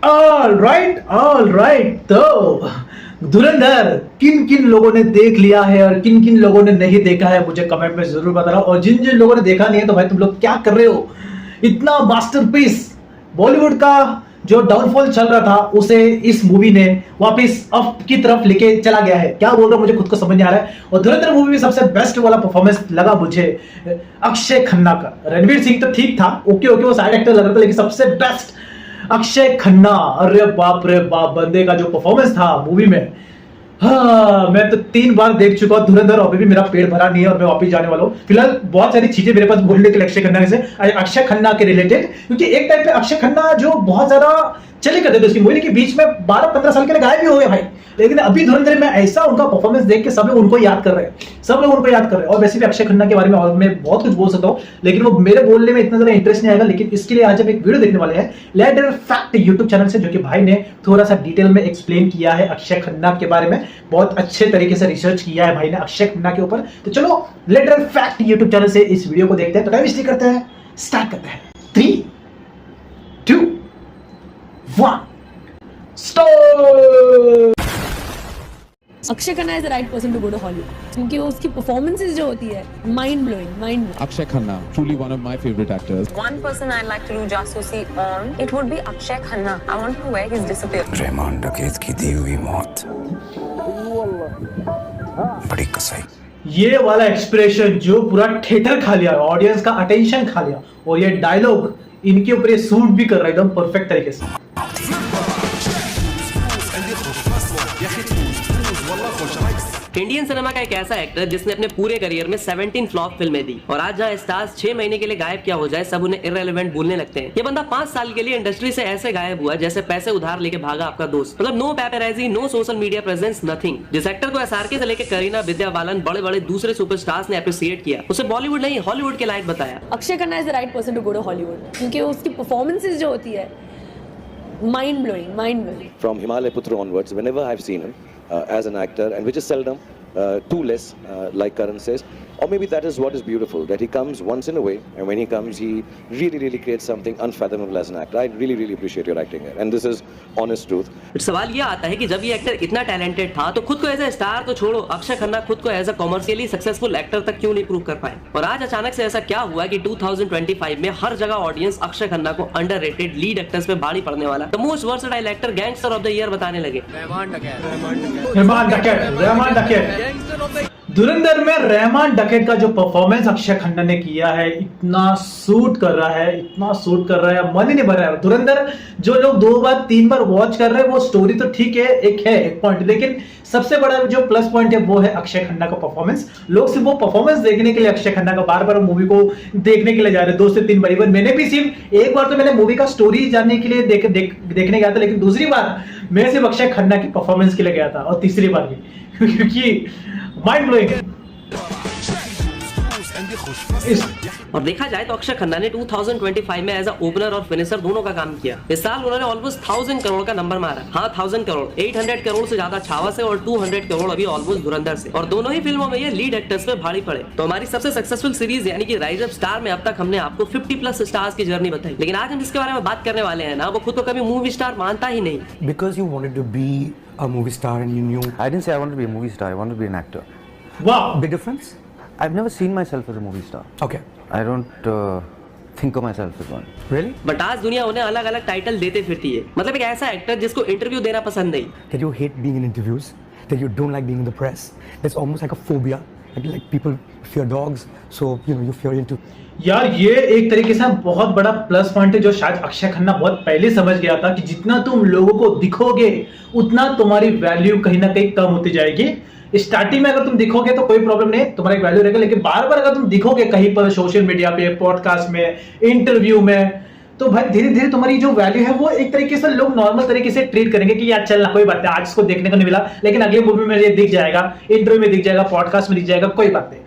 All right. तो धुरंधर किन किन लोगों ने देख लिया है और किन किन लोगों ने नहीं देखा है मुझे कमेंट में जरूर बताना। और जिन जिन लोगों ने देखा नहीं है तो भाई तुम लोग क्या कर रहे हो। इतना मास्टरपीस बॉलीवुड का जो डाउनफॉल चल रहा था उसे इस मूवी ने वापस अप की तरफ लेके चला गया है। क्या बोल रहा हूं मुझे खुद को समझ नहीं आ रहा है। और धुरंधर मूवी में सबसे बेस्ट वाला परफॉर्मेंस लगा मुझे अक्षय खन्ना का। रणवीर सिंह तो ठीक था, ओके वो साइड एक्टर लग रहा था, लेकिन सबसे बेस्ट अक्षय खन्ना। अरे बाप रे बाप, बंदे का जो परफॉर्मेंस था मूवी में, हाँ मैं तो 3 बार देख चुका हूं धुरंधर, अभी भी मेरा पेट भरा नहीं है और मैं वापस जाने वाला हूं। फिलहाल बहुत सारी चीजें मेरे पास बोलने के लिए अक्षय खन्ना के रिलेटेड, क्योंकि एक टाइम पे अक्षय खन्ना जो बहुत ज्यादा चले करते थे उसकी मूवी के बीच में 12-15 साल के लिए गायब भी हो गए भाई। लेकिन अभी धुरंधर में ऐसा उनका परफॉर्मेंस देख के सब लोग उनको याद कर रहे हैं, सब लोग उनको याद कर रहे हैं। और वैसे भी अक्षय खन्ना के बारे में और मैं बहुत कुछ बोल सकता हूं, लेकिन वो मेरे बोलने में इतना ज्यादा इंटरेस्ट नहीं आएगा। लेकिन इसके लिए आज हम एक वीडियो देखने वाले हैं लेटर फैक्ट यूट्यूब चैनल से, जो कि भाई ने थोड़ा सा डिटेल में एक्सप्लेन किया है अक्षय खन्ना के बारे में। बहुत अच्छे तरीके से रिसर्च किया है भाई ने अक्षय खन्ना के ऊपर। तो चलो लेटर फैक्ट यूट्यूब चैनल से इस वीडियो को देखते हैं। तो टाइम वेस्ट करते हैं, स्टार्ट करते हैं। 3, 2, 1 start. Akshay Khanna is the right person to go to Hollywood, क्योंकि वो उसकी परफॉर्मेंसेस जो होती है mind blowing. Akshay Khanna, truly one of my favorite actors. One person I'd like to do jasusi on, it would be Akshay Khanna. I want to know where he's disappeared. Rahman डकैत की दी हुई मौत बड़ी कसाई। ये वाला एक्सप्रेशन जो पूरा थिएटर खा लिया, ऑडियंस का अटेंशन खा लिया, और ये डायलॉग इनके ऊपर ये सूट भी कर रहा है एकदम परफेक्ट तरीके से। इंडियन सिनेमा का एक ऐसा एक्टर जिसने अपने पूरे करियर में 17 फ्लॉप फिल्में दी, और आज जहां स्टार्स 6 महीने के लिए गायब क्या हो जाए सब उन्हें इररिलेवेंट बोलने लगते हैं। ये बंदा 5 साल के लिए इंडस्ट्री से ऐसे गायब हुआ जैसे पैसे उधार लेके भागा आपका दोस्त। मतलब no paparazzi, no social media presence, nothing. जिस एक्टर को एसआरके से लेकर करीना, विद्या बालन, बड़े बड़े दूसरे सुपरस्टार्स ने अप्रिशिएट किया, उसे बॉलीवुड नहीं हॉलीवुड के लायक बताया। Akshay Khanna is the right person to go to Hollywood, क्योंकि उसकी परफॉर्मेंसेस जो होती है mind blowing. From Himalaya Putra onwards, whenever I've seen him as an actor, and which is seldom, too less, like Karan says, or maybe that is what is beautiful, that he comes once in a way, and when he comes, he really creates something unfathomable as an actor. I really appreciate your acting here, and this is honest truth. सवाल ये आता है कि जब ये actor इतना talented था तो खुद को एज ए स्टार तो छोड़ो, अक्षय खन्ना खुद को as a commercially successful actor तक क्यों नहीं प्रूव कर पाए। और आज अचानक से ऐसा क्या हुआ कि 2025 में हर जगह ऑडियंस अक्षय खन्ना को अंडररेटेड लीड एक्टर्स पे भारी पड़ने वाला the most versatile actor, gangster of the year बताने लगे। रहमान डकैत धुरंधर में रहमान डकैत का जो परफॉर्मेंस अक्षय खन्ना ने किया है, इतना सूट कर रहा है, इतना सूट कर रहा है, मन ही नहीं भर रहा है। धुरंधर जो लोग 2 बार 3 बार वॉच कर रहे हैं, वो स्टोरी तो ठीक है, एक पॉइंट, लेकिन सबसे बड़ा जो प्लस पॉइंट है वो है अक्षय खन्ना का परफॉर्मेंस। लोग सिर्फ वो परफॉर्मेंस देखने के लिए अक्षय खन्ना का बार मूवी को देखने के लिए जा रहे हैं 2 से 3 बार। इवन मैंने भी सिर्फ एक बार तो मैंने मूवी का स्टोरी जानने के लिए देखने गया था, लेकिन दूसरी बार मैं सिर्फ अक्षय खन्ना की परफॉर्मेंस के लिए गया था, और तीसरी बार भी क्योंकि माइंड ब्लोइंग। और देखा जाए तो अक्षय खन्ना ने 2025 में एज अ ओपनर और फिनिशर दोनों का काम किया। इस साल उन्होंने ऑलमोस्ट 1000 करोड़ का नंबर मारा। हाँ 1000 करोड़, 800 करोड़ से ज्यादा छावा से और 200 करोड़ अभी ऑलमोस्ट धुरंधर से। और दोनों ही फिल्मों में ये लीड एक्टर्स पे भारी पड़े। तो हमारी सबसे सक्सेसफुल सीरीज यानी कि राइज अप स्टार में अब तक हमने आपको 50+ स्टार्स की जर्नी बताई, लेकिन आज हम जिसके बारे में बात करने वाले हैं ना, वो खुद को कभी मूवी स्टार मानता ही नहीं। Because you wanted to be a movie star and you knew. I didn't say I wanted to be a movie star. I wanted to be an actor. Wow, Big difference? I've never seen myself as a movie star. Okay. I don't think of myself as one. Really? But आज दुनिया उन्हें अलग अलग title देते फिरती है। मतलब एक ऐसा एक्टर जिसको इंटरव्यू देना पसंद नहीं, That you hate being in interviews, that you don't like being in the press. That's almost like a phobia. Like people fear dogs, so you fear into. यार ये एक तरीके से बहुत बड़ा प्लस पॉइंट है जो शायद अक्षय खन्ना बहुत पहले समझ गया था कि जितना तुम लोगों को दिखोगे उतना तुम्हारी वैल्यू कहीं ना कहीं कम होती जाएगी। स्टार्टिंग में अगर तुम दिखोगे तो कोई प्रॉब्लम नहीं, तुम्हारा एक वैल्यू रहेगा, लेकिन बार बार अगर तुम दिखोगे कहीं पर सोशल मीडिया पे, पॉडकास्ट में, इंटरव्यू में, तो भाई धीरे धीरे तुम्हारी जो वैल्यू है वो एक तरीके से लोग नॉर्मल तरीके से ट्रीट करेंगे कि यार चल ना कोई बात नहीं, आज इसको देखने को नहीं मिला लेकिन अगले मूवी में ये दिख जाएगा, इंटरव्यू में दिख जाएगा, पॉडकास्ट में दिख जाएगा, कोई बात नहीं।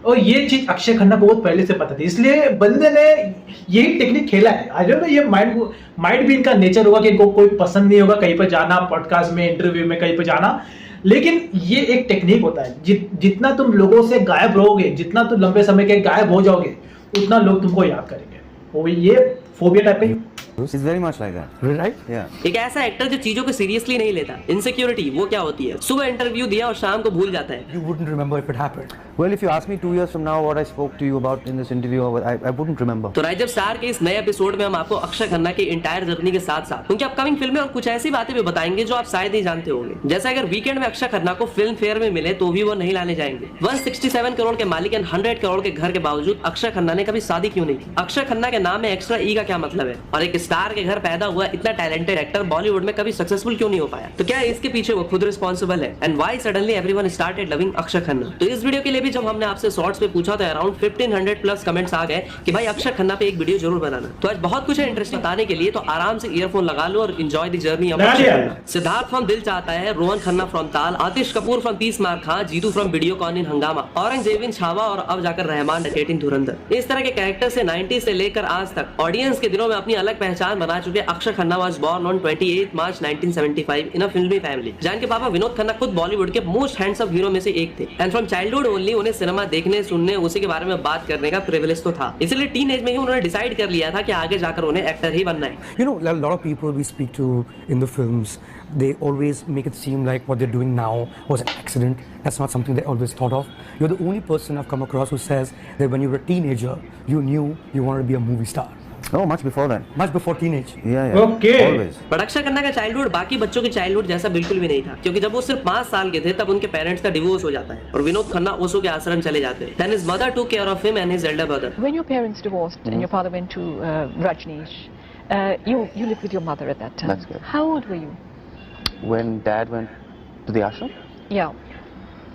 और ये चीज अक्षय खन्ना को बहुत पहले से पता थी, इसलिए बंदे ने यही टेक्निक खेला है। आई डोंट नो ये माइंड भी इनका नेचर होगा कि इनको कोई पसंद नहीं होगा कहीं पर जाना, पॉडकास्ट में, इंटरव्यू में, कहीं पर जाना, लेकिन ये एक टेक्निक होता है। जितना तुम लोगों से गायब रहोगे, जितना तुम लंबे समय के गायब हो जाओगे, उतना लोग तुमको याद करेंगे। वो ये फोबिया टाइप है। He's very much like that. Right? Yeah. एक ऐसा एक्टर जो चीजों को सीरियसली नहीं लेता। इनसिक्योरिटी वो क्या होती है? सुबह इंटरव्यू दिया और शाम को भूल जाता है। You wouldn't remember if it happened. Well, if you ask me 2 years from now what I spoke to you about in this interview, I wouldn't remember. तो राइजर स्टार के इस नए एपिसोड में हम आपको अक्षय खन्ना की इंटायर जर्नी के साथ साथ उनकी अपकमिंग फिल्में और कुछ ऐसी बातें भी बताएंगे जो आप शायद नहीं जानते होंगे। जैसे अगर वीकेंड में अक्षय खन्ना को फिल्म फेयर में मिले तो भी वो नहीं लाने जाएंगे। 167 करोड़ के मालिक एंड 100 करोड़ के घर के बावजूद अक्षय खन्ना ने कभी शादी क्यों नहीं की? अक्षय खन्ना के नाम में एक्स्ट्रा ई का क्या मतलब है? और एक स्टार के घर पैदा हुआ इतना टैलेंटेड एक्टर बॉलीवुड में कभी सक्सेसफुल क्यों नहीं हो पाया? तो क्या इसके पीछे वो खुद रिस्पॉन्सिबल है? And why suddenly everyone started loving Akshay Khanna? तो इस वीडियो के लिए भी जब हमने आपसे शॉर्ट्स पे पूछा तो अराउंड 1500 प्लस कमेंट्स आ गए कि भाई अक्षय खन्ना पे एक वीडियो जरूर बनाना। तो आज बहुत कुछ है इंटरेस्टिंग बताने के लिए, तो आराम से ईयरफोन लगा लो और enjoy the journey of Akshay Khanna. Siddharth from दिल चाहता है, रोहन खन्ना फ्रॉम ताल, आतिश कपूर फ्रॉम 30 मार खां, जीतू फ्रॉम वीडियोकॉन इन हंगामा, औरंगजेब इन छावा और अब जाकर रहमान डकैत इन धुरंधर। इस तरह के कैरेक्टर से 90 से लेकर आज तक ऑडियंस के दिलों में अपनी अलग पहचान बना चुके Akshay Khanna was born on 28 March 1975 in a फिल्मी फैमिली। जान के पापा विनोद खन्ना खुद बॉलीवुड के मोस्ट हैंडसम हीरो में से एक थे एंड फ्रॉम चाइल्डहुड ओनली उन्हें सिनेमा देखने सुनने उसी के बारे में बात करने का प्रिविलेज तो था, इसलिए टीन एज में ही उन्होंने डिसाइड कर लिया था कि आगे जाकर उन्हें एक्टर ही बनना है। You know, a lot of people we speak to in the films, they always make it seem like what they're doing now was an accident. That's not something they always thought of. You're the only person I've come across who says that when you were a teenager, you knew you wanted to be a movie star. No, much before that. Much before teenage. Yeah. Okay. Always. पर अक्षय खन्ना का childhood बाकी बच्चों के childhood जैसा बिल्कुल भी नहीं था, क्योंकि जब वो सिर्फ 5 साल के थे तब उनके पेरेंट्स का डिवोर्स हो जाता है और विनोद खन्ना ओशो के आश्रम चले जाते हैं। Then his mother took care of him and his elder brother. When your parents divorced and your father went to Rajneesh, you lived with your mother at that time. That's good. How old were you? When Dad went to the ashram? Yeah.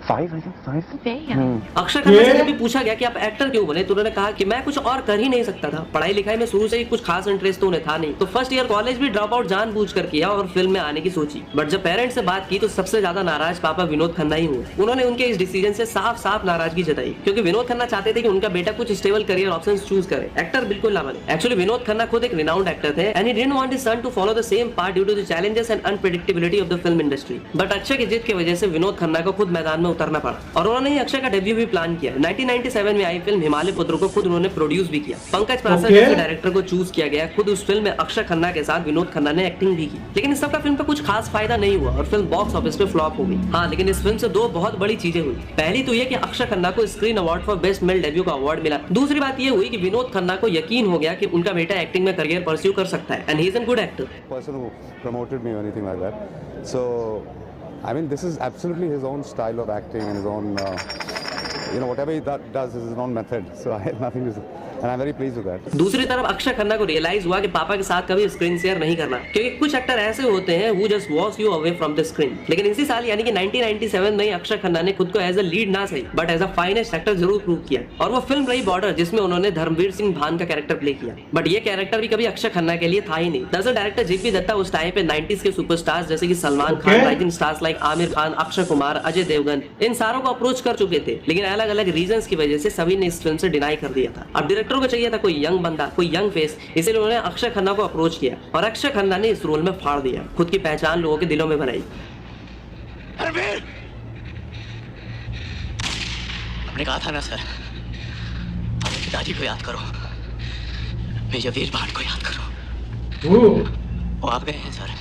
5, I think 5. Very young. Akshay Khanna से जब भी पूछा गया कि आप actor क्यों बने तो उन्होंने कहा कि मैं कुछ और कर ही नहीं सकता था, पढ़ाई लिखाई में शुरू से ही कुछ खास इंटरेस्ट तो उन्हें था नहीं, तो फर्स्ट ईयर कॉलेज भी ड्रॉप आउट जानबूझकर किया और फिल्म में आने की सोची। बट जब पेरेंट्स से बात की तो सबसे ज्यादा नाराज पापा विनोद खन्ना ही हुए। उन्होंने उनके इस डिसीजन से साफ साफ नाराजगी जताई, क्योंकि विनोद खन्ना चाहते थे कि उनका बेटा कुछ स्टेबल करियर ऑप्शन चूज करे, एक्टर बिल्कुल ना बने। एक्चुअली विनोद खन्ना खुद एक रिनाउंड एक्टर थे and he didn't want his son to follow the same path due to the challenges and unpredictability of the film industry. But Akshay की जिद की वजह से विनोद खन्ना को खुद मैदान में उतरना पड़ा और उन्होंने ही अक्षय का डेब्यू भी प्लान किया। 1997 में आई फिल्म हिमालय पुत्र को खुद उन्होंने प्रोड्यूस भी किया। पंकज प्रासर जैसे डायरेक्टर को चूज किया गया। खुद उस फिल्म में अक्षय खन्ना के साथ विनोद खन्ना ने एक्टिंग भी की, लेकिन इस सब का फिल्म का कुछ खास फायदा नहीं हुआ और फिल्म बॉक्स ऑफिस पे फ्लॉप हो गई। हाँ, लेकिन इस फिल्म से 2 बहुत बड़ी चीजें हुई। पहली तो ये कि अक्षय खन्ना को screen award for best male debut का अवार्ड मिला। दूसरी बात ये हुई कि विनोद खन्ना को यकीन हो गया कि उनका बेटा एक्टिंग में करियर परस्यू कर सकता है and he is an good actor. Person who promoted me or anything like that. So, I mean, this is absolutely his own style of acting and his own, whatever he does is his own method. So I have nothing to say. And I'm very pleased with that. दूसरी तरफ अक्षय खन्ना को realise हुआ कि पापा के साथ कभी screen share नहीं करना, क्योंकि कुछ एक्टर ऐसे होते हैं who just walks you away from the screen। लेकिन इसी साल यानी कि 1997 में अक्षय खन्ना ने खुद को एज अ लीड ना सही but as a finest actor जरूर प्रूव किया और वो फिल्म रही बॉर्डर, जिसमें उन्होंने धर्मवीर सिंह भान का कैरेक्टर प्ले किया। बट ये कैरेक्टर भी कभी अक्षय खन्ना के लिए था ही नहीं। दरअसल डायरेक्टर जेपी दत्ता उस टाइम पे 90s के सुपरस्टार्स जैसे कि Salman Khan, rising stars like Aamir Khan, Akshay Kumar, Ajay Devgn, इन सारों को अप्रोच कर चुके थे, लेकिन अलग अलग रीजंस की वजह से सभी ने इस फिल्म से डिनाई कर दिया था। अब डायरेक्टर को चाहिए था कोई यंग बंदा, कोई यंग फेस, इसलिए उन्होंने अक्षय खन्ना को अप्रोच किया और अक्षय खन्ना ने इस रोल में फाड़ दिया, खुद की पहचान लोगों के दिलों में बनाई। हमने कहा था ना सर, अपने पिताजी को याद करो, मेजर वीर भान को याद करो। वो आ गए हैं सर,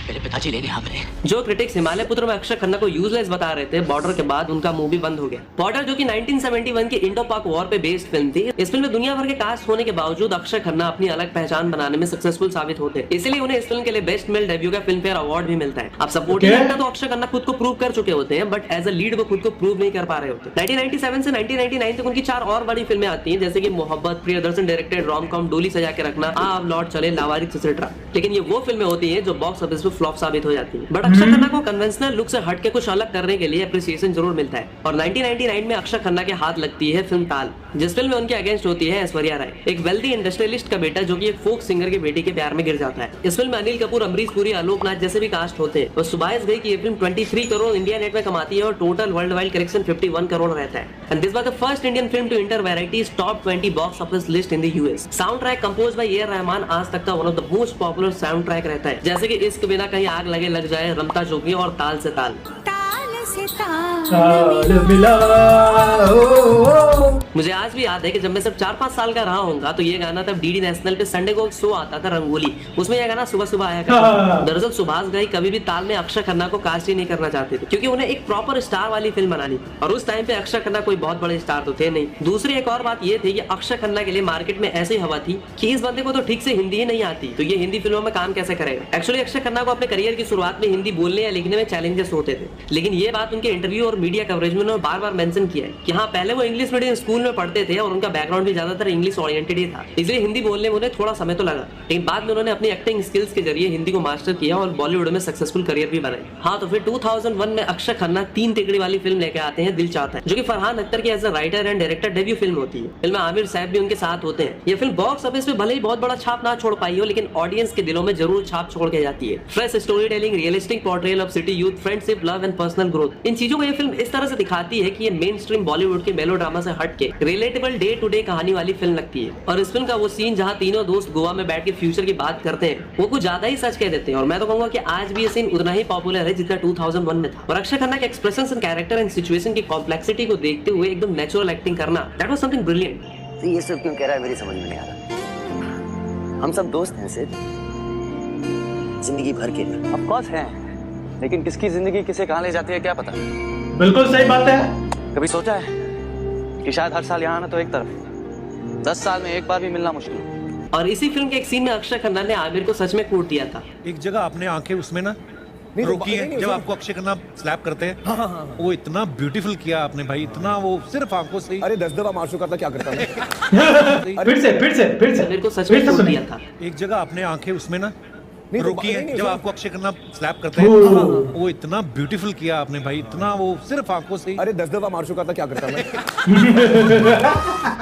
मेरे पिताजी लेने आ गए। जो क्रिटिक्स हिमालय पुत्र में अक्षय खन्ना को यूजलेस बता रहे थे, बॉर्डर के बाद उनका मूवी बंद हो गया। बॉर्डर जो कि 1971 की इंडो पाक वॉर पे बेस्ड फिल्म थी, इस फिल्म में दुनिया भर के कास्ट होने के बावजूद अक्षय खन्ना अपनी अलग पहचान बनाने में सक्सेसफुल साबित होते, इसलिए उन्हें इस फिल्म के लिए बेस्ट मेल डेब्यू का फिल्म फेयर अवार्ड भी मिलता है। अब सपोर्टिंग एक्टर तो अक्षय खन्ना खुद को प्रूव कर चुके होते हैं, बट एज अ लीड वो खुद को प्रूव नहीं कर पा रहे होते। 1997 से 1999 तक उनकी 4 और बड़ी फिल्में आती हैं, जैसे कि मोहब्बत, प्रियदर्शन डायरेक्टेड रोम कॉम डोली सजा के रखना, अब लौट चले, लावारिस एक्सेट्रा। लेकिन ये वो फिल्में होती हैं जो बॉक्स ऑफिस पे फ्लॉप साबित हो जाती है। बट अक्षय खन्ना को कन्वेंशनल लुक से हट के कुछ अलग करने के लिए अप्रिसिएशन जरूर मिलता है और 1999 में अक्षय खन्ना के हाथ लगती है फिल्म ताल, जिस फिल्म में उनके अगेंस्ट होती है ऐश्वर्या राय, एक वेल्दी इंडस्ट्रियलिस्ट का बेटा जो कि एक फोक सिंगर की बेटी के प्यार में गिर जाता है। इस फिल्म में अनिल कपूर, अमरीश पुरी, आलोक नाथ जैसे भी कास्ट होते हैं और सुबाइस गई की ये फिल्म 23 करोड़ इंडिया नेट में कमाती है और total world wide collection 51 crore रहता है। And this was the first Indian film to enter Variety's top 20 box office list in the US. Sound track compose by A R Rahman आज तक का one of the most popular sound track रहता है, जैसे कि इश्क बिना कहीं आग लगे लग जाए, रमता जोगी और ताल से ताल। ताल मिला मुझे आज भी याद है कि जब मैं सिर्फ 4-5 साल का रहा होऊंगा तो ये गाना तब डीडी नेशनल पे संडे को एक शो आता था रंगोली, उसमें यह गाना सुबह सुबह आया करता था। दरअसल सुभाष घई कभी भी ताल में अक्षय खन्ना को कास्ट ही नहीं करना चाहते थे, क्योंकि उन्हें एक प्रॉपर स्टार वाली फिल्म बनानी थी, और उस टाइम पे अक्षय खन्ना कोई बहुत बड़े स्टार तो थे नहीं। दूसरी एक और बात ये थी कि अक्षय खन्ना के लिए मार्केट में ऐसी हवा थी कि इस बंदे को तो ठीक से हिंदी ही नहीं आती, तो ये हिंदी फिल्मों में काम कैसे करेगा। एक्चुअली अक्षय खन्ना को अपने करियर की शुरुआत में हिंदी बोलने या लिखने में चैलेंजेस होते थे, लेकिन ये बात उनके इंटरव्यू और मीडिया कवरेज में उन्होंने बार बार मेंशन किया है कि हाँ, पहले वो इंग्लिश मीडियम स्कूल में पढ़ते थे और उनका बैकग्राउंड भी ज्यादातर इंग्लिश ओरिएंटेड ही था, इसलिए हिंदी बोलने में उन्हें थोड़ा समय तो लगा, लेकिन बाद में उन्होंने अपनी एक्टिंग स्किल्स के जरिए हिंदी को मास्टर किया और बॉलीवुड में सक्सेसफुल करियर भी बनाया। हाँ, तो फिर 2001 में अक्षय खन्ना 3 तिकड़ी वाली फिल्म लेके आते हैं दिल चाहता है, जो कि फरहान अख्तर की as a writer and director debut film होती है। फिल्म में आमिर साहब भी उनके साथ होते हैं। ये फिल्म बॉक्स ऑफिस पे भले ही बहुत बड़ा छाप ना छोड़ पाई हो, लेकिन ऑडियंस के दिलों में जरूर छाप छोड़ के जाती है। Fresh story telling, realistic portrayal of city youth, friendship, love and personal growth, इन चीजों को ये फिल्म इस तरह से दिखाती है कि ये मेन स्ट्रीम बॉलीवुड के मेलोड्रामा से हट के रिलेटेबल डे टू डे कहानी वाली फिल्म लगती है। और इस फिल्म का वो सीन जहाँ तीनों दोस्त गोवा में बैठ के फ्यूचर की बात करते हैं, वो कुछ ज्यादा ही सच कह देते हैं, और मैं तो कहूंगा कि आज भी ये सीन उतना ही पॉपुलर है जितना 2001 में था। और अक्षय खन्ना के expressions and character and situation की कॉम्प्लेक्सिटी को देखते हुए एकदम नेचुरल एक्टिंग करना, दैट वाज समथिंग ब्रिलियंट। ये सब क्यों कह रहा है मेरी समझ में नहीं आ रहा। हम सब दोस्त हैं सिर्फ जिंदगी भर के लिए। ऑफ कोर्स हैं, लेकिन किसकी जिंदगी किसे कहां ले जाती है क्या पता। बिल्कुल सही बात है। कभी सोचा है कि शायद हर साल यहाँ ना तो एक तरफ 10 साल में एक बार भी मिलना मुश्किल। और इसी फिल्म के एक सीन में अक्षय खन्ना ने आमिर को सच में कूट दिया था। एक जगह आपने आंखें उसमें ना रोकी है जब आपको अक्षय खन्ना स्लैप करते हैं। हाँ। वो इतना ब्यूटीफुल किया आपने भाई, इतना वो सिर्फ आंखों से। अरे 10 दफा मार चुका था, क्या करता है। फिर से मेरे को सच में कूट दिया था। एक जगह आपने आंखें उसमें ना रोकी है जब आपको अक्षय खन्ना स्लैप करते हैं। वो इतना ब्यूटीफुल किया आपने भाई, इतना वो सिर्फ आंखों से। अरे 10 दफा मार चुका था, क्या करता मैं।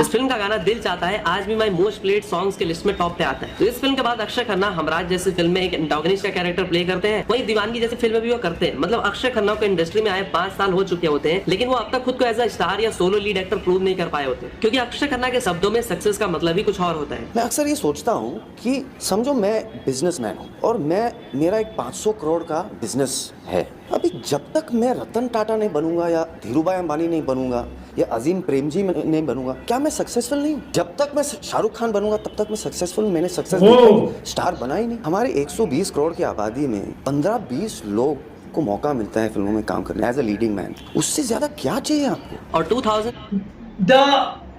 इस फिल्म का गाना दिल चाहता है आज भी माय मोस्ट प्लेड सॉन्ग्स के लिस्ट में टॉप पे आता है। तो इस फिल्म के बाद अक्षय खन्ना हमराज जैसी फिल्म में एक एंटागोनिस्ट का कैरेक्टर प्ले करते हैं, वहीं दीवानगी जैसी फिल्म भी वो करते हैं। मतलब अक्षय खन्ना को इंडस्ट्री में आए 5 साल हो चुके होते हैं, लेकिन वो अब तक खुद को एज अ स्टार या सोलो लीड एक्टर प्रूव नहीं कर पाए होते, क्योंकि अक्षय खन्ना के शब्दों में सक्सेस का मतलब ही कुछ और होता है। मैं अक्सर ये सोचता हूँ कि समझो मैं बिजनेसमैन हूँ और मेरा एक 500 करोड़ का बिजनेस है। अभी जब तक मैं रतन टाटा नहीं बनूंगा या धीरूभाई अंबानी नहीं बनूंगा या अजीम प्रेमजी नहीं बनूंगा, क्या मैं सक्सेसफुल नहीं? जब तक मैं शाहरुख खान बनूंगा तब तक मैं सक्सेसफुल। मैंने सक्सेस स्टार बना ही नहीं। हमारे 120 करोड़ की आबादी में 15-20 लोग को मौका मिलता है फिल्मों में काम करने एज अ लीडिंग मैन। उससे ज्यादा क्या चाहिए आपको? और 2000 द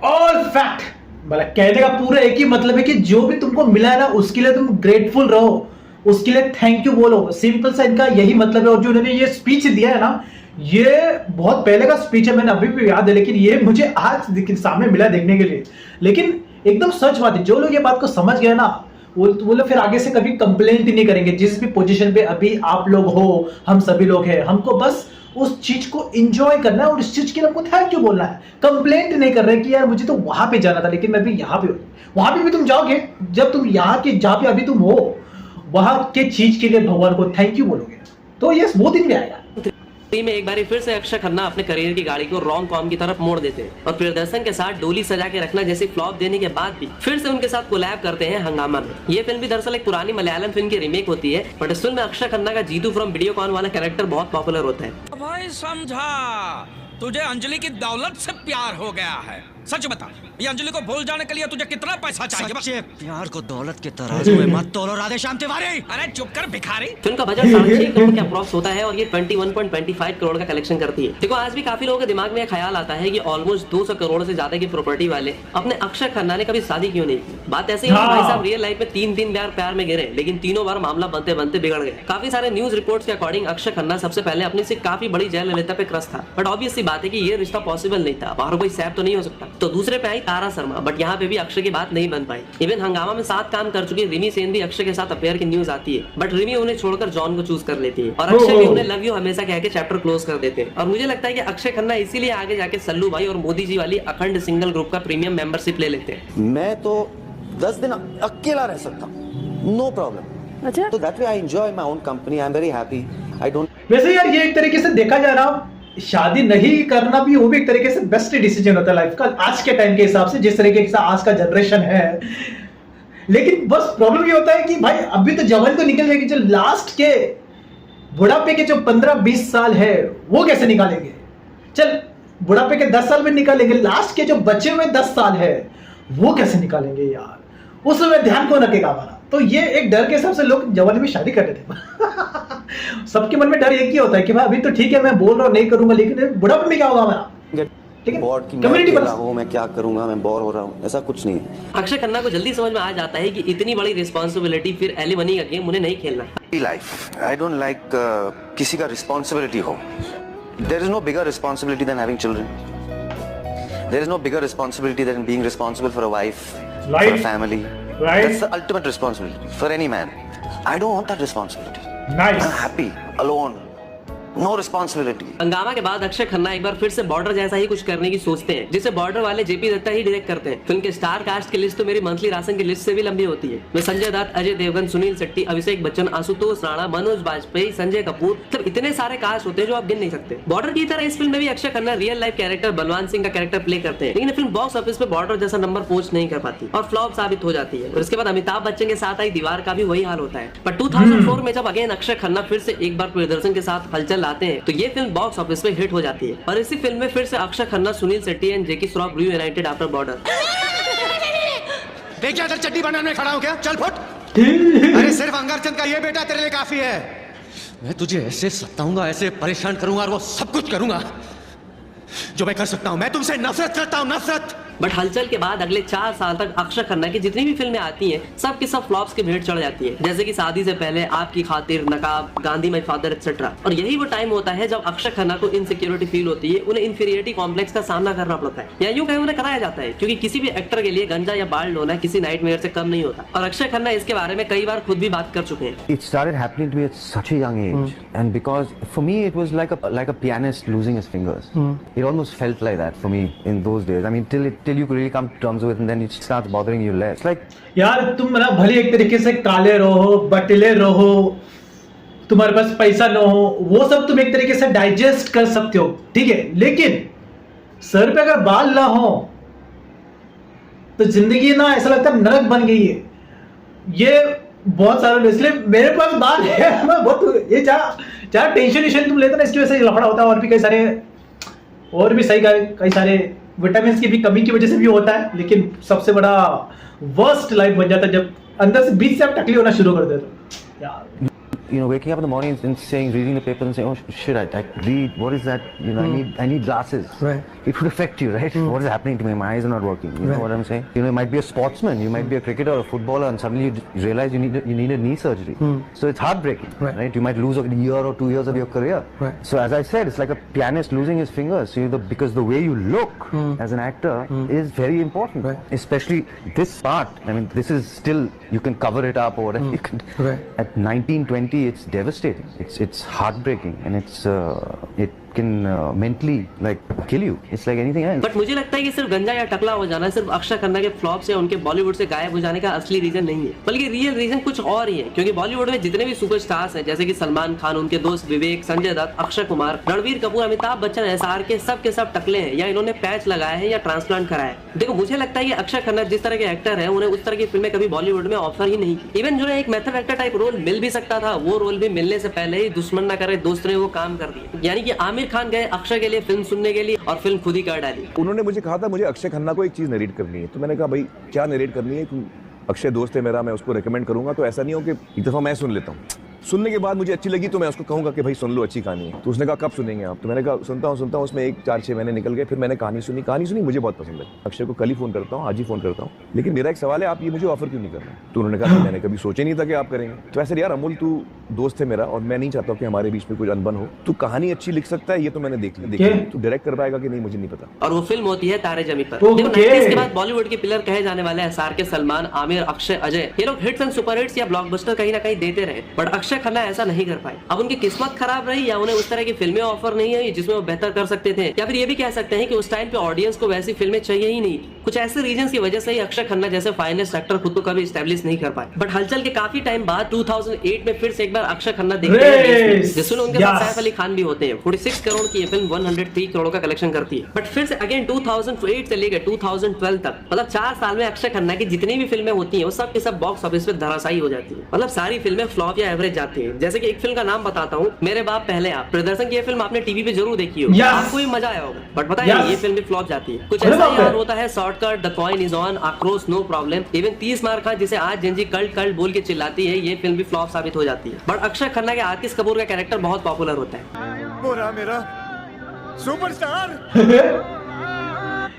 ऑल फैक्ट, मतलब कहने का पूरा एक ही मतलब है कि जो भी तुमको मिला है ना उसके लिए तुम ग्रेटफुल रहो, उसके लिए थैंक यू बोलो। सिंपल सा इनका यही मतलब है। और जो उन्होंने ये स्पीच दिया है ना, ये बहुत पहले का स्पीच है, मैंने अभी भी याद है, लेकिन ये मुझे आज सामने मिला देखने के लिए। लेकिन एकदम सच बात है, जो लोग ये बात को समझ गए ना वो लोग फिर आगे से कभी कंप्लेंट ही नहीं करेंगे। जिस भी पोजीशन पे अभी आप लोग हो, हम सभी लोग हैं, हमको बस उस चीज को एंजॉय करना है और इस चीज के लिए हमको थैंक यू बोलना है। कंप्लेंट नहीं कर रहे कि यार मुझे तो वहां पे जाना था लेकिन मैं भी यहाँ पे हूँ। वहां पे भी तुम जाओगे जब तुम यहाँ के जहाँ पे अभी तुम हो वहां के चीज के लिए भगवान को थैंक यू बोलोगे तो यस वो दिन भी आएगा। में एक बार फिर से अक्षय खन्ना अपने करियर की गाड़ी को रॉन्ग कॉम की तरफ मोड़ देते हैं और प्रियदर्शन के साथ डोली सजा के रखना जैसी फ्लॉप देने के बाद भी फिर से उनके साथ कोलैब करते हैं हंगामा में। ये फिल्म भी दरअसल एक पुरानी मलयालम फिल्म की रीमेक होती है, बट इस फिल्म में अक्षय खन्ना का जीतू फ्रॉम वीडियोकॉन वाला कैरेक्टर बहुत पॉपुलर होता है। भाई समझा, तुझे अंजलि की दौलत से प्यार हो गया है। सच बता, ये अंजलि को भूल जाने के लिए तुझे कितना पैसा चाहिए? सच्चे प्यार को दौलत के तराजू में मत तोलो राधेश्याम तिवारी। अरे चुप कर भिखारी। फिल्म का बजट 6.5 करोड़ के अप्रॉक्स होता है और ये 21.25 करोड़ का कलेक्शन करती है। देखो आज भी काफी लोगों के दिमाग में ख्याल आता है कि ऑलमोस्ट 200 करोड़ से ज्यादा की प्रॉपर्टी वाले अपने अक्षय खन्ना ने कभी शादी क्यों नहीं की। बात ऐसी है कि भाई साहब रियल लाइफ में 3 बार प्यार में गिरे, लेकिन तीनों बार मामला बनते बनते बिगड़ गए। काफी सारे न्यूज रिपोर्ट्स के अकॉर्डिंग अक्षय खन्ना सबसे पहले अपनी से काफी बड़ी जयललिता पे क्रश था, बट ऑब्वियस सी बात है कि ये रिश्ता पॉसिबल नहीं था, बाहर कोई सैप तो नहीं हो सकता। तो दूसरे पे आई तारा शर्मा, बट यहाँ पे भी अक्षय की बात नहीं बन पाई। इवन हंगामा में साथ काम कर चुकी रिमी सेन भी अक्षय के साथ अफेयर की न्यूज आती है, बट रिमी उन्हें छोड़कर जॉन को चूज कर लेती है और अक्षय भी उन्हें लव यू हमेशा कह के चैप्टर क्लोज कर देते हैं। और मुझे लगता है कि अक्षय खन्ना इसीलिए आगे जाके सल्लू भाई और मोदी जी वाली अखंड सिंगल ग्रुप का प्रीमियम मेंबरशिप ले लेते हैं। मैं तो 10 दिन अकेला रह सकता हूँ, नो प्रॉब्लम। अच्छा, तो that way I enjoy my own company, I am very happy. I don't. वैसे यार ये एक तरीके से देखा जा रहा, शादी नहीं करना भी वो भी एक तरीके से बेस्ट डिसीजन होता है लाइफ का आज के टाइम के हिसाब से, जिस तरीके से आज का जनरेशन है। लेकिन बस प्रॉब्लम ये होता है कि भाई अभी तो जवान तो निकल जाएगी, जो लास्ट के बुढ़ापे के जो 15-20 साल है वो कैसे निकालेंगे। चल बुढ़ापे के 10 साल में निकालेंगे, लास्ट के जो बचे हुए 10 साल है वो कैसे निकालेंगे यार, उसमें ध्यान कौन रखेगा हमारा। तो ये एक डर के हिसाब से लोग जवानी में शादी कर रहे थे। सबके मन में डर एक ही होता है कि भाई अभी तो ठीक है मैं बोल रहा हूँ नहीं करूंगा, लेकिन बुढ़ापे में क्या होगा हमारा, बोर्ड की कम्युनिटी बना हूँ, मैं क्या करूंगा, मैं बोर हो रहा हूँ, ऐसा कुछ नहीं है। अक्षय खन्ना को जल्दी समझ में आ जाता है कि इतनी बड़ी रिस्पॉन्सिबिलिटी फिर एलिमनी का गेम उन्हें नहीं खेलना। लाइफ आई डोंट लाइक किसी का रिस्पॉन्सिबिलिटी हो। There is no bigger responsibility than having children, there is no bigger responsibility than being responsible for a wife, for a family. That's the ultimate responsibility for any man. I don't want that responsibility. Nice. I am happy alone, no responsibility. हंगामा के बाद अक्षय खन्ना एक बार फिर से border जैसा ही कुछ करने की सोचते हैं, जिसे बॉर्डर वाले जेपी दत्ता ही डायरेक्ट करते हैं। फिल्म के स्टार कास्ट की लिस्ट तो मेरी मंथली राशन की लिस्ट से भी लंबी होती है। मैं संजय दत्त, अजय देवगन, सुनील शेट्टी, अभिषेक बच्चन, आशुतोष राणा, मनोज बाजपेयी, संजय कपूर, मतलब इतने सारे कास्ट होते हैं जो आप गिन नहीं सकते। बॉर्डर की तरह इस फिल्म में भी Akshay Khanna real life character Balwan Singh का कैरेक्टर प्ले करते हैं, लेकिन फिल्म बॉक्स ऑफिस पे बॉर्डर जैसा नंबर पहुंच नहीं कर पाती और फ्लॉप साबित हो जाती है। और इसके बाद अमिताभ बच्चन के साथ आई दीवार का भी वही हाल होता है। पर 2004 में जब अगेन अक्षय खन्ना फिर से एक बार प्रियदर्शन के साथ हलचल लाते हैं तो ये फिल्म बॉक्स ऑफिस पे हिट हो जाती है। और इसी फिल्म में फिर से Akshay Khanna, Sunil Shetty and Jackie Shroff reunited after border. देख क्या इधर चड्डी बनाने में खड़ा हूं क्या? चल फुट। अरे सिर्फ अंगारचंद का ये बेटा तेरे लिए काफी है। मैं तुझे ऐसे सताऊंगा, ऐसे परेशान करूंगा और वो सब कुछ करूंगा जो मैं कर सकता हूं। मैं तुमसे नफरत करता हूं, नफरत। बट हलचल के बाद अगले 4 साल तक अक्षय खन्ना की जितनी भी फिल्में आती हैं सब की सब फ्लॉप्स की भेंट चढ़ जाती है, जैसे कि शादी से पहले, आपकी खातिर, नकाब, गांधी माय फादर एक्सेट्रा। और यही वो टाइम होता है जब अक्षय खन्ना को इनसिक्योरिटी फील होती है, उन्हें इंफीरियरिटी कॉम्प्लेक्स का सामना करना पड़ता है, या यूं कहें उन्हें कराया जाता है, क्योंकि किसी भी एक्टर के लिए गंजा या बाल होना किसी नाइटमेयर से कम नहीं होता। और अक्षय खन्ना इसके बारे में कई बार खुद भी बात कर चुके हैं। It started happening to me at such a young age, and because for me it was like a pianist losing his fingers. It almost felt like that for me in those days. I mean, till you could really come to terms with, and then it starts bothering you less. Like यार तुम ना भले एक तरीके से काले रहो, बटले रहो, तुम्हारे पास पैसा न हो, वो सब तुम एक तरीके से डाइजेस्ट कर सकते हो, ठीक है, लेकिन सर पे अगर बाल ना हो तो जिंदगी ना ऐसा लगता है नरक बन गई है। ये बहुत सारे, इसलिए मेरे पास बाल है, मैं बहुत ये चाहे टेंशन तुम लेते ना, इसकी वजह से लफड़ा होता है। और भी कई सारे और भी सही कई सारे विटामिन की भी कमी की वजह से भी होता है, लेकिन सबसे बड़ा वर्स्ट लाइफ बन जाता है जब अंदर से बीच से आप टकली होना शुरू कर देते हो यार। you know, waking up in the morning and saying, reading the paper and saying, oh shit, I read, what is that? You know, I need glasses. Right. It would affect you, right? What is happening to me? My eyes are not working. You know what I'm saying? You know, you might be a sportsman, you might be a cricketer or a footballer, and suddenly you realize you need a knee surgery. So it's heartbreaking, right? You might lose a year or 2 years of your career. Right. So as I said, it's like a pianist losing his fingers. So because the way you look as an actor is very important, especially this part. I mean, this is still, you can cover it up or whatever. You can, at 19, 20, it's devastating. It's heartbreaking, and it can mentally like kill you. It's like anything else. But मुझे लगता है कि सिर्फ गंजा या टकला हो जाना सिर्फ अक्षय खन्ना के फ्लॉप से उनके बॉलीवुड से गायब हो जाने का असली रीजन नहीं है, बल्कि रियल रीजन कुछ और ही है। क्योंकि बॉलीवुड में जितने भी सुपरस्टार्स हैं, जैसे कि सलमान खान, उनके दोस्त विवेक, संजय दत्त, अक्षय कुमार, रणवीर कपूर, अमिताभ बच्चन, एसआर के सब टकले हैं, या इन्होंने पैच लगाया है या ट्रांसप्लांट कराया है। देखो, मुझे लगता है कि अक्षय खन्ना जिस तरह के एक्टर है, उन्हें उस तरह की फिल्में कभी बॉलीवुड में ऑफर ही नहीं की। इवन जो एक मेथड एक्टर टाइप रोल मिल भी सकता था, वो रोल भी मिलने से पहले ही दुश्मन न करे दोस्त ने वो काम कर दिया। यानी कि आमिर खान गए अक्षय के लिए फिल्म सुनने के लिए और फिल्म खुद ही कर डाली। उन्होंने मुझे कहा था मुझे अक्षय खन्ना को एक चीज नरेट करनी है, तो मैंने कहा भाई क्या नरेट करनी है, अक्षय दोस्त है मेरा, मैं उसको रेकमेंड करूंगा, तो ऐसा नहीं हो कि एक दफा मैं सुन लेता हूँ, सुनने के बाद मुझे अच्छी लगी तो मैं उसको कहूंगा कि भाई सुन लो, अच्छी कहानी है। तो उसने कहा कब सुनेंगे आप? तो मैंने कहा सुनता हूँ। उसमें 4-6 महीने निकल गए, फिर मैंने कहानी सुनी, मुझे बहुत पसंद है। अक्षय को कल ही फोन करता हूँ, आज ही फोन करता हूँ, लेकिन मेरा एक सवाल है, आप ये मुझे ऑफर क्यों नहीं कर रहे? तो उन्होंने कहा मैंने कभी सोचा नहीं था कि आप करेंगे। तो ऐसे यार अमूल, तू दोस्त है मेरा और मैं नहीं चाहता कि हमारे बीच में कुछ अनबन हो, तू कहानी अच्छी लिख सकता है, ये तो मैंने देख लिया, तू डायरेक्ट कर पाएगा कि नहीं मुझे नहीं पता। और वो फिल्म होती है तारे ज़मीं पर। देखो, 90s के बाद बॉलीवुड के पिलर कहे जाने वाले एसआर के सलमान, आमिर, अक्षय, अजय, ये लोग हिट्स एंड सुपर हिट्स या ब्लॉकबस्टर कहीं ना कहीं देते रहे, बट अक्षय खन्ना ऐसा नहीं कर पाए। अब उनकी किस्मत खराब रही, या उन्हें उस तरह की फिल्में ऑफर नहीं हुई जिसमें वो बेहतर कर सकते थे, या फिर ये भी कह सकते हैं कि उस टाइम पे ऑडियंस को वैसी फिल्में चाहिए ही नहीं। कुछ ऐसे रीजंस की वजह से ही अक्षय खन्ना जैसे फाइनेस्ट एक्टर खुद को कभी एस्टैब्लिश नहीं कर पाए। बट हलचल के काफी टाइम बाद 2008 में फिर से एक बार अक्षय खन्ना दिखते हैं, जिसमें उनके साथ सैफ अली खान भी होते हैं। 46 करोड़ की ये फिल्म 103 करोड़ का कलेक्शन करती है। बट फिर से अगेन 2008 से लेकर 2012 तक, मतलब 4 साल में अक्षय खन्ना की जितनी भी फिल्में होती हैं वो सब के सब बॉक्स ऑफिस पे धराशायी हो जाती है। मतलब सारी फिल्में फ्लॉप या एवरेज जाती है। जैसे कि एक फिल्म का नाम बताता हूँ, मेरे बाप पहले आप। प्रदर्शन की ये फिल्म आपने टीवी पे जरूर देखी हो, आपको भी मजा आया होगा, बट पता है ये फिल्म भी फ्लॉप जाती है। कुछ ऐसा यार होता है, shortcut, the coin is on, आक्रोश, नो प्रॉब्लम, इवन 30 मार खा जिसे आज जेंजी कल्ट बोल के चिल्लाती है, ये फिल्म भी फ्लॉप साबित हो जाती है। बट अक्षय खन्ना के आतिश कपूर का कैरेक्टर बहुत पॉपुलर होता है। मेरा सुपरस्टार।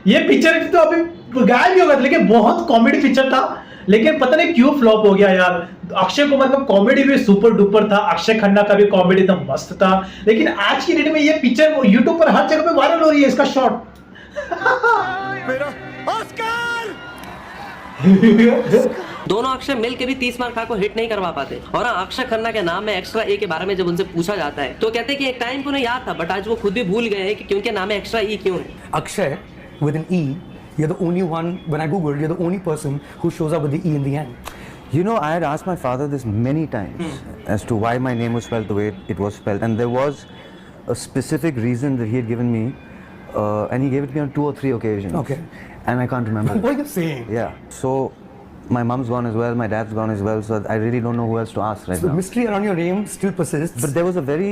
ये पिक्चर तो अभी गायब भी होगा, लेकिन बहुत कॉमेडी पिक्चर था, लेकिन पता नहीं क्यों फ्लॉप हो गया यार। अक्षय कुमार का कॉमेडी भी सुपर डुपर था, अक्षय खन्ना का भी कॉमेडी एकदम मस्त था, लेकिन आज की डेट में ये पिक्चर यूट्यूब पर हर जगह पे वायरल हो रही है, इसका शॉट। मेरा ऑस्कर। दोनों अक्षय मिल के भी 30 मार खा को हिट नहीं करवा पाते। और अक्षय खन्ना के नाम में एक्स्ट्रा ए के बारे में जब उनसे पूछा जाता है तो कहते हैं कि एक टाइम को उन्हें याद था, बट आज वो खुद भी भूल गए हैं कि क्योंकि नाम में एक्स्ट्रा ई क्यों है। Akshay with an E, you're the only one, when I googled, you're the only person who shows up with the E in the end. You know, I had asked my father this many times as to why my name was spelled the way it was spelled, and there was a specific reason that he had given me, and he gave it to me on 2 or 3 occasions. Okay. And I can't remember. What are you saying? Yeah. So my mom's gone as well, my dad's gone as well, so I really don't know who else to ask right So now. the mystery around your name still persists. But there was a very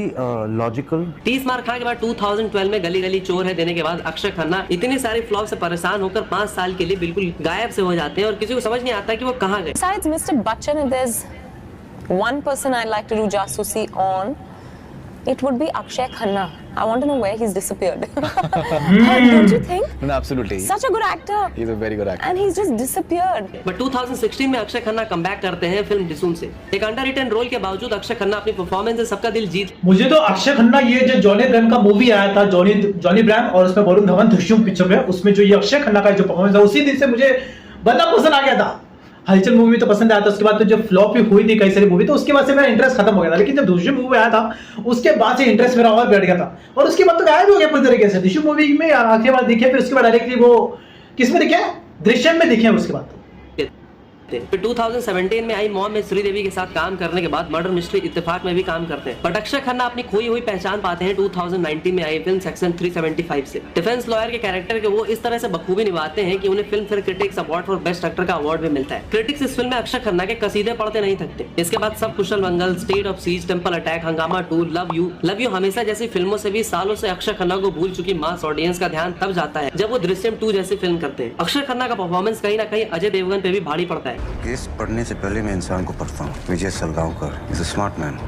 logical. 30 मार खा के बाद 2012 में गली गली चोर है देने के बाद अक्षय खन्ना इतनी सारी फ्लॉप से परेशान होकर 5 साल के लिए बिल्कुल गायब से हो जाते हैं और किसी को समझ नहीं आता कि वो कहाँ गए। Besides Mr. Bachchan, if there's one person I'd like to do jasusi on, it would be Akshay Khanna. I want to know where he's disappeared. Don't you think? No, absolutely. Such a good actor. He's a very good actor. And he's just disappeared. But 2016 में Akshay Khanna comeback करते हैं film डिसूम से। एक underrated role के बावजूद अक्षय खन्ना अपनी performance से सबका दिल जीत। मुझे तो अक्षय खन्ना ये जो जॉनी ब्रैम का मूवी आया था, जॉनी ब्रैम, और उसमें वरुण धवन दृश्यम पिक्चर में, उसमें जो ये अक्षय खन्ना का जो परफॉर्मेंस था, उसी दिन से मुझे बड़ा पसंद आ गया था। हलचल मूवी तो पसंद आया था, उसके बाद तो जब फ्लॉप ही हुई थी कई सारी मूवी, तो उसके बाद से मेरा इंटरेस्ट खत्म हो गया था। लेकिन जब दूसरी मूवी आया था उसके बाद से इंटरेस्ट मेरा और बढ़ गया था, और उसके बाद तो गायब हो गया पूरी तरीके से। दूसरी मूवी में आखिरी बार दिखे, फिर उसके बाद डायरेक्टली वो किस में दिखे, दृश्यम में दिखे उसके बाद। फिर 2017 में आई मॉम में श्रीदेवी के साथ काम करने के बाद मर्डर मिस्ट्री इत्तेफाक में भी काम करते हैं। बट अक्षय खन्ना अपनी खोई हुई पहचान पाते हैं 2019 में आई फिल्म सेक्शन 375 से। डिफेंस लॉयर के कैरेक्टर के वो इस तरह से बखूबी निभाते हैं कि उन्हें film fair critics award for best actor का अवार्ड भी मिलता है। क्रिटिक्स इस फिल्म में अक्षय खन्ना के कसीदे पढ़ते नहीं थकते। इसके बाद Sab Kushal Mangal, state of siege, temple attack, Hungama 2, love you हमेशा जैसी फिल्मों से भी सालों से अक्षय खन्ना को भूल चुकी मास ऑडियंस का ध्यान तब जाता है जब वो दृश्यम 2 जैसी फिल्म करते हैं। अक्षय खन्ना का परफॉर्मेंस कहीं ना कहीं अजय देवगन पे भी भारी पड़ता है। केस पढ़ने से पहले मैं इंसान को पढ़ता हूँ। Vijay Salgaonkar is a smart man.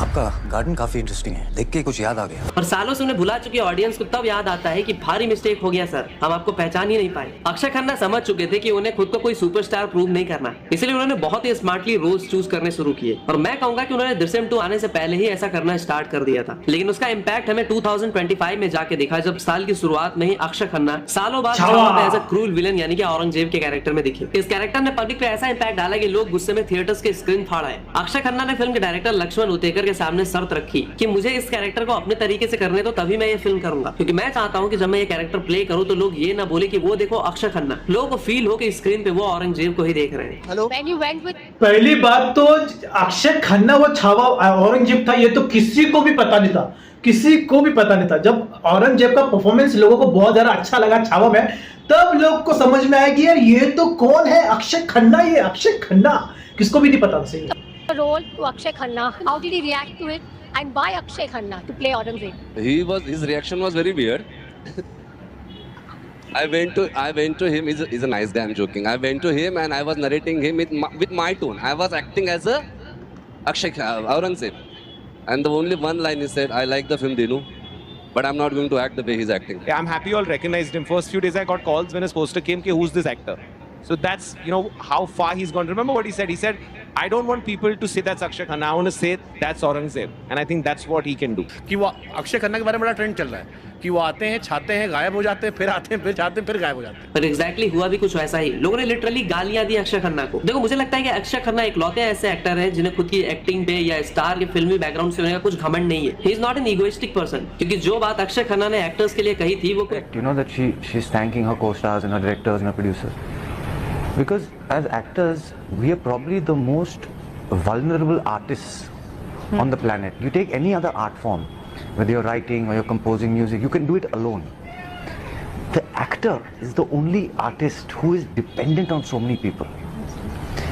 आपका गार्डन काफी इंटरेस्टिंग है, देख के कुछ याद आ गया। और सालों से उन्हें भुला चुकी ऑडियंस को तब याद आता है कि भारी मिस्टेक हो गया सर, हम आपको पहचान ही नहीं पाए। अक्षय खन्ना समझ चुके थे कि उन्हें खुद को कोई सुपरस्टार प्रूव नहीं करना, इसलिए उन्होंने बहुत ही स्मार्टली रोल्स चूज करने शुरू किए। और मैं कहूंगा कि उन्होंने दृश्यम 2 आने से पहले ही ऐसा करना स्टार्ट कर दिया था। लेकिन उसका इम्पैक्ट हमें 2025 में जाके दिखा, जब साल की शुरुआत में ही अक्षय खन्ना सालों बाद एज अ क्रूल विलन यानी कि औरंगजेब के कैरेक्टर में दिखे। इस कैरेक्टर ने पब्लिक पे ऐसा इम्पैक्ट डाला कि लोग गुस्से में थिएटर्स के स्क्रीन फाड़ आए। अक्षय खन्ना ने फिल्म के डायरेक्टर लक्ष्मण उतेकर के सामने शर्त रखी कि मुझे इस कैरेक्टर को अपने तरीके से करने दो, तभी मैं ये फिल्म करूंगा, क्योंकि मैं चाहता हूं कि जब मैं ये कैरेक्टर प्ले करूं तो लोग ये ना बोले कि वो देखो अक्षय खन्ना, लोगों को फील हो कि स्क्रीन पे वो औरंगजेब को ही देख रहे हैं। हेलो, पहली बात तो अक्षय खन्ना वो छावा औरंगजेब था, ये तो किसी को भी पता नहीं था, किसी को भी पता नहीं था। जब औरंगजेब का परफॉर्मेंस लोगों को बहुत ज्यादा अच्छा लगा छावा में, तब लोग को समझ में आया कि यार ये तो कौन है, अक्षय खन्ना। ये अक्षय खन्ना किसको भी नहीं पता था। सही role to Akshay Khanna, how did he react to it, and why Akshay Khanna to play Aurangzeb? His reaction was very weird. I went to him. He's a nice guy. I'm joking. I went to him and I was narrating him with my tone. I was acting as a Aurangzeb, and the only one line he said, "I like the film Dinu, but I'm not going to act the way he's acting." Yeah, I'm happy you all recognized him. First few days I got calls when his poster came, "Ki who's this actor?" So that's, you know, how far he's gone. Remember what he said? He said, "I don't want people to say that's Akshay Khanna. I want to say that's Aurangzeb." And I think that's what he can do. कि वो अक्षय खन्ना के बारे में बड़ा trend चल रहा है कि वो आते हैं, छाते हैं, गायब हो जाते हैं, फिर आते हैं, फिर छाते हैं, फिर गायब हो जाते हैं। पर एग्जैक्टली हुआ भी कुछ वैसा ही। लोगों ने लिटरली गालियां दी अक्षय खन्ना को। देखो, मुझे लगता है कि अक्षय खन्ना इकलौते ऐसे एक्टर हैं जिन्हें खुद की एक्टिंग पे या स्टार के फिल्मी बैकग्राउंड से होने का कुछ घमंड नहीं है। He is not an egoistic person, क्योंकि जो बात अक्षय खन्ना ने एक्टर्स के लिए कही थी वो You know that she's thanking her co-stars and her directors and her producers, because as actors we are probably the most vulnerable artists on the planet. You take any other art form, whether you're writing or you're composing music, you can do it alone. The actor is the only artist who is dependent on so many people.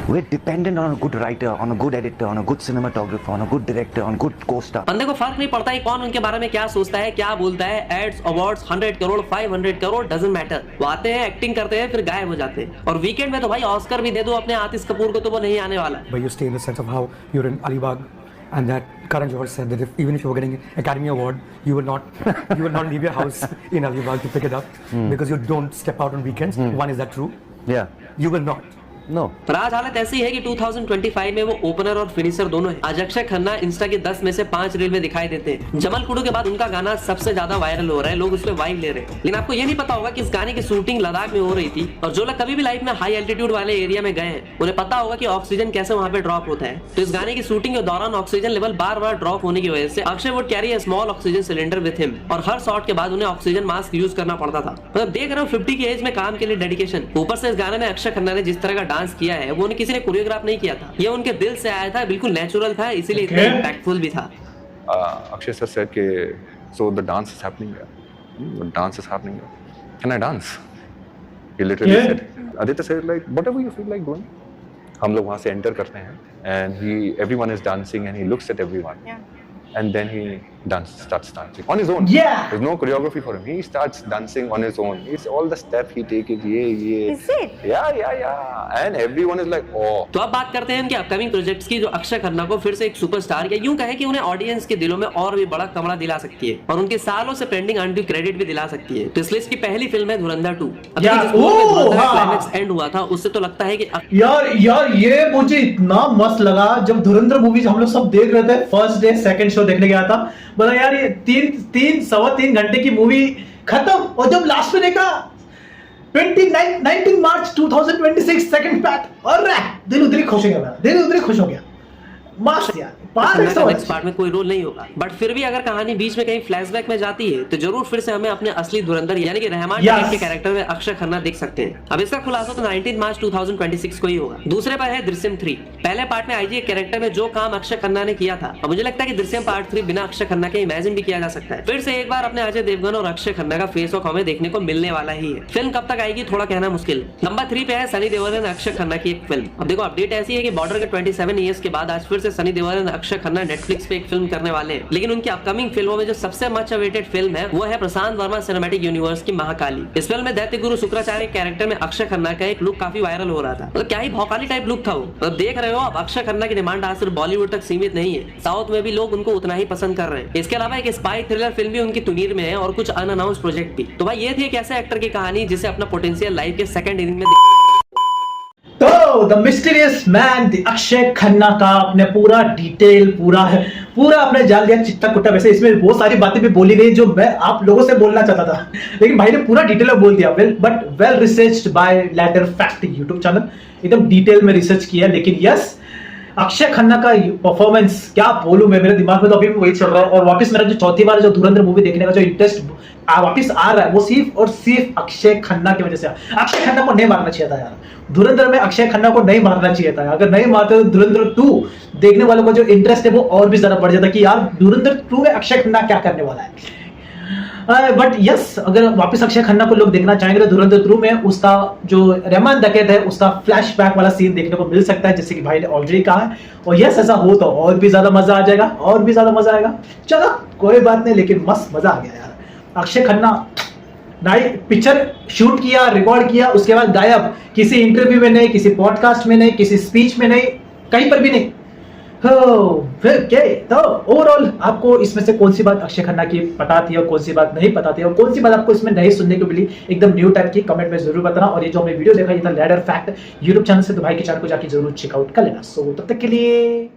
We're dependent on a good writer, on a good editor, on a good cinematographer, on a good director, on a good co-star. बंदे को फर्क नहीं पड़ता है कौन उनके बारे में क्या सोचता है, क्या बोलता है। Ads, awards, 100 crore, 500 crore, doesn't matter. वो आते हैं, एक्टिंग करते हैं, फिर गायब हो जाते हैं। और वीकेंड में तो भाई ऑस्कर भी दे दो अपने आतिश कपूर को, तो वो नहीं आने वाला। But you stay in the sense of how you're in Alibag, and that Karan Johar said that even if you were getting an Academy Award, you will not leave your house in Alibag to pick it up because you don't step out on weekends. One, is that true? Yeah. You will not. No. पर आज हालत ऐसी है कि 2025 में वो opener और finisher दोनों हैं। आज अक्षय खन्ना इंस्टा के 10 में से 5 रील में दिखाई देते हैं। जमल कुडू के बाद उनका गाना सबसे ज्यादा वायरल हो रहा है, लोग उस पर वाइब ले रहे हैं। लेकिन आपको ये नहीं पता होगा कि इस गाने की शूटिंग लद्दाख में हो रही थी, और जो लोग कभी भी लाइफ में हाई एल्टीट्यूड वाले एरिया में गए हैं उन्हें पता होगा कि ऑक्सीजन कैसे वहाँ पे ड्रॉप होता है। तो इस गाने की शूटिंग के दौरान ऑक्सीजन लेवल बार बार ड्रॉप होने की वजह से Akshay would carry a small oxygen cylinder with him, और हर शॉट के बाद उन्हें ऑक्सीजन मास्क यूज करना पड़ता था। मतलब देख रहे हो 50 की एज में काम के लिए डेडिकेशन। ऊपर से इस गाने में अक्षय खन्ना ने जिस तरह का डांस किया है वो किसी ने कोरियोग्राफ नहीं किया था, ये उनके दिल से आया था, बिल्कुल नेचुरल था, इसीलिए इतना इम्पैक्टफुल भी था। Akshay sir said ke, so the dance is happening here. The dance is happening here. Can I dance? He literally said. Aditya said like whatever you feel like doing. हम लोग वहाँ से enter करते हैं and everyone is dancing and he looks at everyone. And then he starts dancing on his own. Yeah. There's no choreography for him. He starts dancing on his own. It's all the step he takes. Is it? Yeah. And everyone is like, oh. तो अब बात करते हैं उनके upcoming projects की, जो अक्षय खन्ना को फिर से एक सुपरस्टार या यूं कहे कि उन्हें ऑडियंस के दिलों में और भी बड़ा कमरा दिला सकती है और उनके सालों से पेंडिंग अनड्यू क्रेडिट भी दिला सकती है। तो इस लिस्ट की पहली फिल्म है धुरंधर 2। क्लाइमेक्स एंड हुआ था, उससे तो लगता है कि यार ये मुझे इतना मस्त लगा जब धुरंधर मूवी हम लोग सब देख रहे थे, फर्स्ट डे सेकंड शो देखने गया था, बोला यार ये सवा तीन घंटे की मूवी खत्म, और जब लास्ट में देखा 19 मार्च 2026 सेकंड पार्ट, और दिल उधर ही खुश हो गया, दिल उधर ही खुश हो गया। यार नेक्स्ट पार्ट में कोई रोल नहीं होगा, बट फिर भी अगर कहानी बीच में कहीं फ्लैशबैक में जाती है तो जरूर फिर से हमें अपने असली धुरंधर यानी कि रहमान के कैरेक्टर में अक्षय खन्ना देख सकते हैं। अब इसका खुलासा तो 19 मार्च 2026 को ही होगा। दूसरे पर है दृश्यम 3। पहले पार्ट में आईजी कैरेक्टर में जो काम अक्षय खन्ना ने किया था, अब मुझे लगता है कि दृश्यम पार्ट 3 बिना अक्षय खन्ना के इमेजिन भी किया जा सकता है। फिर से एक बार अपने अजय देवगन और अक्षय खन्ना का फेस ऑफ हमें देखने को मिलने वाला ही है। फिल्म कब तक आएगी थोड़ा कहना मुश्किल। नंबर 3 पे है सनी देओल और अक्षय खन्ना की एक फिल्म। अब देखो अपडेट ऐसी है कि बॉर्डर के 27 ईयर्स के बाद आज फिर से सनी देओल और अक्षय खन्ना नेटफ्लिक्स पे एक फिल्म करने वाले हैं। लेकिन उनकी अपकमिंग फिल्मों में जो सबसे मच अवेटेड फिल्म है वो है प्रशांत वर्मा सिनेमैटिक यूनिवर्स की महाकाली। इस फिल्म में दैत्य गुरु शुक्राचार्य कैरेक्टर में अक्षय खन्ना का एक लुक काफी वायरल हो रहा था। मतलब क्या ही भौकाली टाइप लुक था वो। मतलब देख रहे हो अब अक्षय खन्ना की डिमांड आज सिर्फ बॉलीवुड तक सीमित नहीं है, साउथ में भी लोग उनको उतना ही पसंद कर रहे हैं। इसके अलावा एक स्पाई थ्रिलर फिल्म भी उनकी तुनीर में है और कुछ अनअनाउंस्ड प्रोजेक्ट भी। तो भाई ये थी एक ऐसे एक्टर की कहानी जिसे अपना पोटेंशियल लाइफ के सेकंड इनिंग में तो the mysterious man the Akshay Khanna का अपने पूरा डिटेल पूरा आपने जान लिया चिट्टा कुट्टा। वैसे इसमें बहुत सारी बातें भी बोली गई जो मैं आप लोगों से बोलना चाहता था, लेकिन भाई ने पूरा डिटेल में बोल दिया। Well researched by ladder fact YouTube channel, एकदम डिटेल में रिसर्च किया। लेकिन यस अक्षय खन्ना का परफॉर्मेंस क्या बोलूं मैं, मेरे दिमाग में तो अभी भी वही चल रहा है। और वापस मेरा जो चौथी बार जो धुरंधर मूवी देखने का जो इंटरेस्ट वापस आ रहा है वो सिर्फ और सिर्फ अक्षय खन्ना की वजह से। अक्षय खन्ना को नहीं मारना चाहिए था यार, धुरंधर में अक्षय खन्ना को नहीं मारना चाहिए था। अगर नहीं मारते तो धुरंधर 2 देखने वालों का जो इंटरेस्ट है वो और भी ज्यादा बढ़ जाता कि यार धुरंधर 2 में अक्षय खन्ना क्या करने वाला है। बट यस अगर वापस अक्षय खन्ना को लोग देखना चाहेंगे तो धुरंधर 2 में उसका जो रहमान डकैत है उसका फ्लैशबैक वाला सीन देखने को मिल सकता है, जैसे कि भाई ने ऑलरेडी कहा है। और यस ऐसा हो तो और भी ज्यादा मजा आ जाएगा, और भी ज्यादा मजा आएगा। चलो कोई बात नहीं, लेकिन मस्त मजा आ गया यार। अक्षय खन्ना पिक्चर शूट किया, रिकॉर्ड किया, उसके बाद गायब, किसी इंटरव्यू में नहीं, किसी पॉडकास्ट में नहीं, किसी स्पीच में नहीं, कहीं पर भी नहीं। फिर क्या तो ओवरऑल आपको इसमें से कौन सी बात अक्षय खन्ना की पता थी और कौन सी बात नहीं पता थी, और कौन सी बात आपको इसमें नहीं सुनने को मिली एकदम न्यू टाइप की, कमेंट में जरूर बताना। और ये जो हमने वीडियो देखा ये था लैडर फैक्ट यूट्यूब चैनल से, तो भाई के चैनल को जाके जरूर चेकआउट कर लेना। सो तब तक के लिए